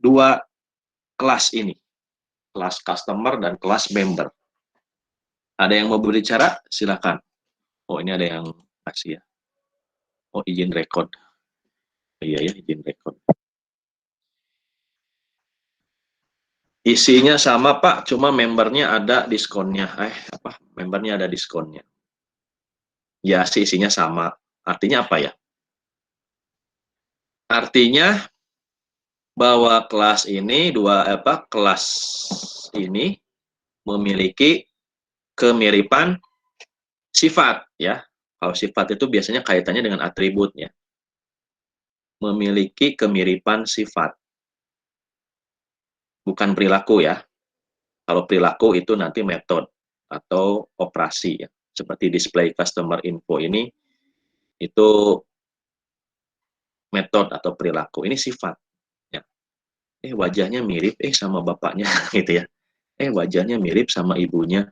dua kelas ini, kelas customer dan kelas member. Ada yang mau berbicara? Silakan. Oh, ini ada yang kasih ya. Oh, izin record. Iya ya, izin record. Isinya sama Pak, cuma membernya ada diskonnya. Membernya ada diskonnya. Ya, sih isinya sama. Artinya apa ya? Artinya bahwa kelas ini kelas ini memiliki kemiripan sifat ya. Kalau sifat itu biasanya kaitannya dengan atribut ya. Memiliki kemiripan sifat. Bukan perilaku ya. Kalau perilaku itu nanti metode atau operasi ya. Seperti display customer info ini itu metode atau perilaku. Ini sifat ya. Wajahnya mirip sama bapaknya gitu ya. Wajahnya mirip sama ibunya.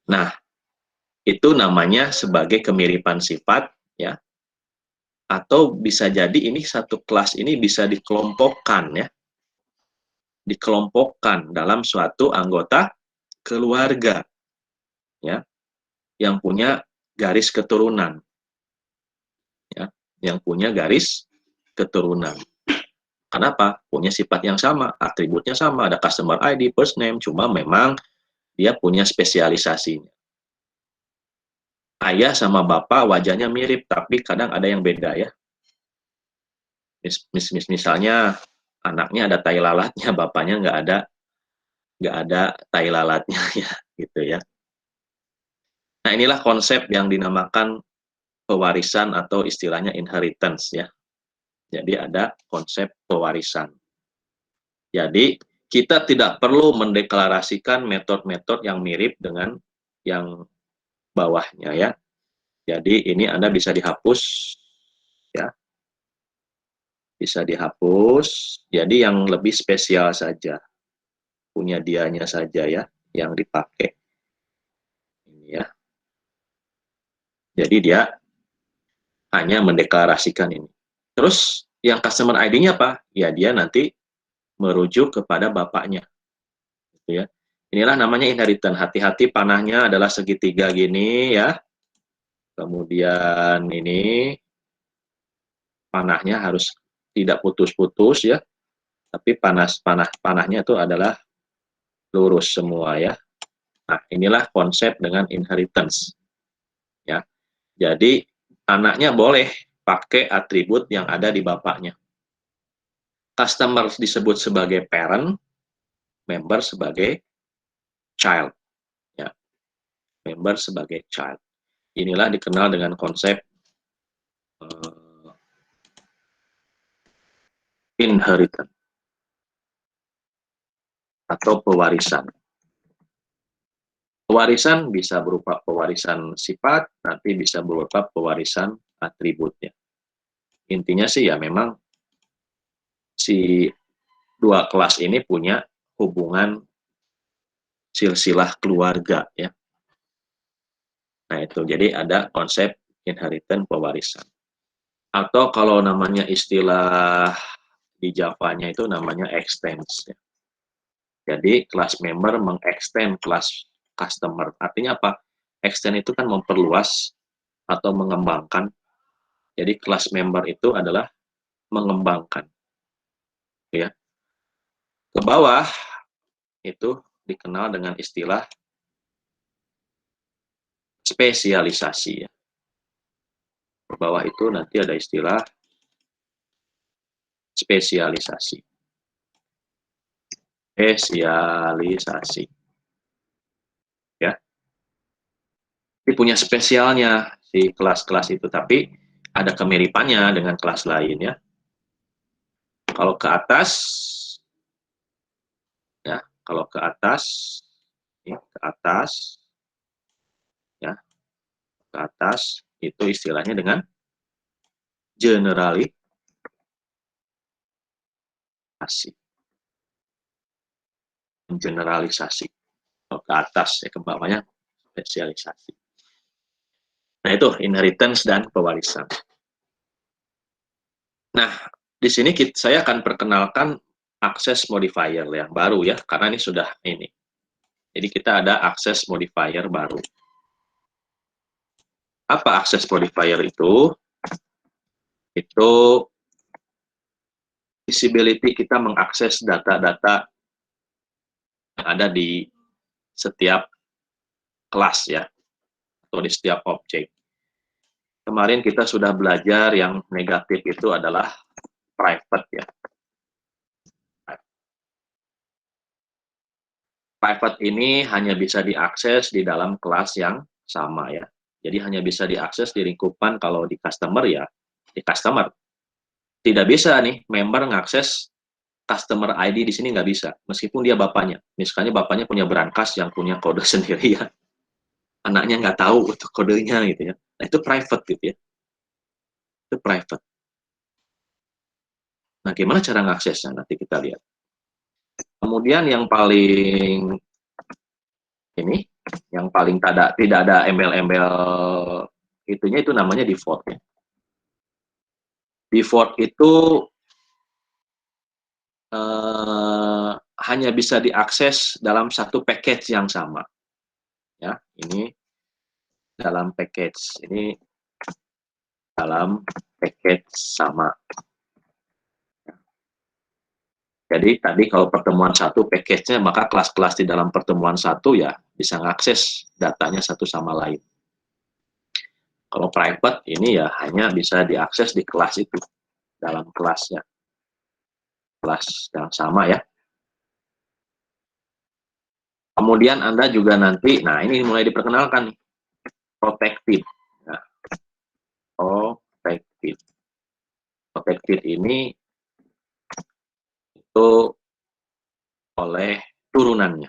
Nah, itu namanya sebagai kemiripan sifat ya. Atau bisa jadi ini satu kelas ini bisa dikelompokkan ya. Dikelompokkan dalam suatu anggota keluarga ya yang punya garis keturunan ya, yang punya garis keturunan. Kenapa? Punya sifat yang sama, atributnya sama, ada customer ID, first name, cuma memang dia punya spesialisasinya. Ayah sama bapak wajahnya mirip, tapi kadang ada yang beda ya. Misalnya anaknya ada tai lalatnya, bapaknya nggak ada tai lalatnya ya, gitu ya. Nah, inilah konsep yang dinamakan pewarisan atau istilahnya inheritance ya. Jadi ada konsep pewarisan. Jadi kita tidak perlu mendeklarasikan metode-metode yang mirip dengan yang bawahnya ya. Jadi ini Anda bisa dihapus ya. Bisa dihapus. Jadi yang lebih spesial saja. Punya dianya saja ya yang dipakai. Ini ya. Jadi dia hanya mendeklarasikan ini. Terus yang customer ID-nya apa? Ya dia nanti merujuk kepada bapaknya. Gitu ya. Inilah namanya inheritance. Hati-hati panahnya adalah segitiga gini ya. Kemudian ini panahnya harus tidak putus-putus ya. Tapi panahnya itu adalah lurus semua ya. Nah, inilah konsep dengan inheritance. Ya. Jadi anaknya boleh pakai atribut yang ada di bapaknya. Customer disebut sebagai parent, member sebagai child. Ya. Member sebagai child. Inilah dikenal dengan konsep inheritance atau pewarisan. Pewarisan bisa berupa pewarisan sifat, nanti bisa berupa pewarisan atributnya. Intinya sih ya memang si dua kelas ini punya hubungan silsilah keluarga ya. Nah itu, jadi ada konsep inheritance pewarisan. Atau kalau namanya istilah di Javanya itu namanya extends ya. Jadi kelas member mengextend kelas customer. Artinya apa? Extend itu kan memperluas atau mengembangkan. Jadi kelas member itu adalah mengembangkan. Ya. Ke bawah itu dikenal dengan istilah spesialisasi. Ya. Ke bawah itu nanti ada istilah spesialisasi. Spesialisasi. Ya. Ini punya spesialnya si kelas-kelas itu, tapi ada kemiripannya dengan kelas lain ya. Kalau ke atas ya, kalau ke atas ya, ke atas ya, ke atas itu istilahnya dengan generalisasi. Generalisasi. Kalau ke atas ya, ke bawahnya spesialisasi. Nah itu inheritance dan pewarisan. Nah Di sini saya akan perkenalkan akses modifier yang baru ya, karena ini sudah ini. Jadi kita ada akses modifier baru. Apa akses modifier itu? Itu visibility kita mengakses data-data yang ada di setiap kelas ya, atau di setiap objek. Kemarin kita sudah belajar yang negatif itu adalah private ya. Private ini hanya bisa diakses di dalam kelas yang sama ya. Jadi hanya bisa diakses di lingkupan kalau di customer ya, di customer. Tidak bisa nih member mengakses customer ID di sini nggak bisa, meskipun dia bapaknya. Misalnya bapaknya punya brankas yang punya kode sendiri ya, anaknya nggak tahu untuk kodenya gitu ya. Nah itu private gitu ya, itu private. Nah gimana cara mengaksesnya nanti kita lihat. Kemudian yang paling ini, yang paling tidak ada embel-embel itunya itu namanya default ya. Default itu hanya bisa diakses dalam satu package yang sama. Ya, ini dalam package, ini dalam package sama. Jadi tadi kalau pertemuan satu package-nya, maka kelas-kelas di dalam pertemuan satu ya bisa mengakses datanya satu sama lain. Kalau private ini ya hanya bisa diakses di kelas itu, dalam kelasnya. Kelas yang sama ya. Kemudian Anda juga nanti, nah ini mulai diperkenalkan nih, protected. Nah, protected. Protected ini itu oleh turunannya,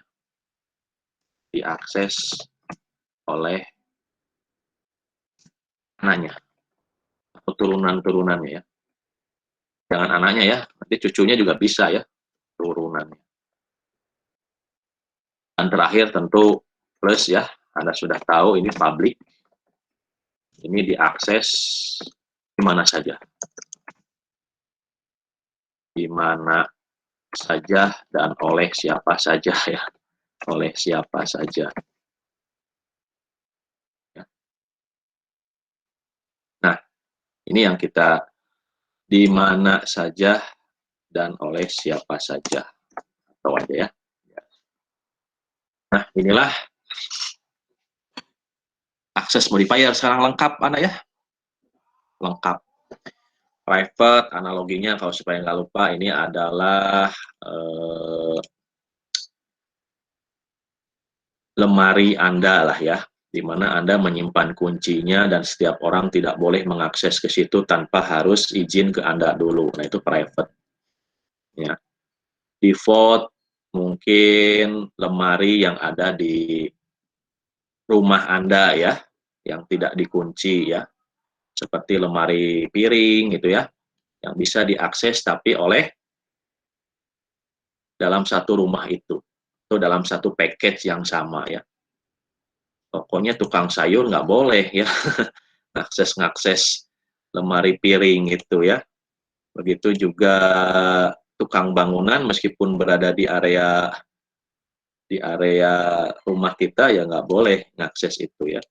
diakses oleh anaknya atau turunan-turunannya ya. Jangan anaknya ya, nanti cucunya juga bisa ya, turunannya. Dan terakhir tentu plus ya, Anda sudah tahu ini public, ini diakses di mana saja. Di mana saja dan oleh siapa saja ya, oleh siapa saja. Nah, ini yang kita di mana saja dan oleh siapa saja. Tahu aja ya. Nah, inilah akses modifier sekarang lengkap, Anda ya. Lengkap. Private, analoginya kalau supaya nggak lupa, ini adalah lemari Anda lah ya, di mana Anda menyimpan kuncinya dan setiap orang tidak boleh mengakses ke situ tanpa harus izin ke Anda dulu. Nah, itu private. Ya. Default mungkin lemari yang ada di rumah Anda ya, yang tidak dikunci ya, seperti lemari piring gitu ya, yang bisa diakses tapi oleh dalam satu rumah itu, atau dalam satu package yang sama ya. Pokoknya tukang sayur nggak boleh ya, ngakses lemari piring itu ya. Begitu juga tukang bangunan meskipun berada di area rumah kita ya nggak boleh ngakses itu ya.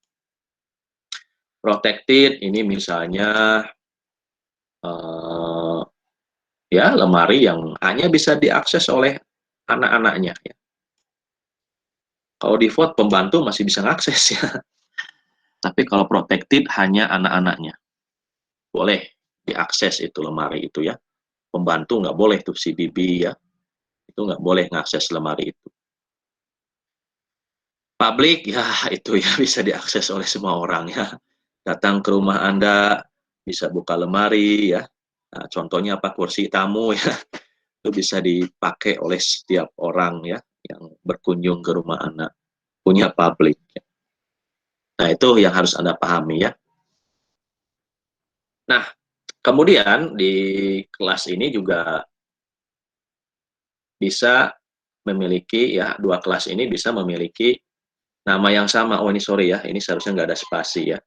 Protected ini misalnya ya lemari yang hanya bisa diakses oleh anak-anaknya ya. Kalau default pembantu masih bisa ngakses ya. Tapi kalau protected hanya anak-anaknya. Boleh diakses itu lemari itu ya. Pembantu nggak boleh tuh si bibi ya. Itu nggak boleh ngakses lemari itu. Public ya itu ya bisa diakses oleh semua orang ya. Datang ke rumah Anda bisa buka lemari ya. Nah, contohnya apa, kursi tamu ya. Itu bisa dipakai oleh setiap orang ya yang berkunjung ke rumah Anda. Punya public. Nah, itu yang harus Anda pahami ya. Nah, kemudian di kelas ini juga bisa memiliki ya, dua kelas ini bisa memiliki nama yang sama. Oh ini sorry ya, ini seharusnya nggak ada spasi ya.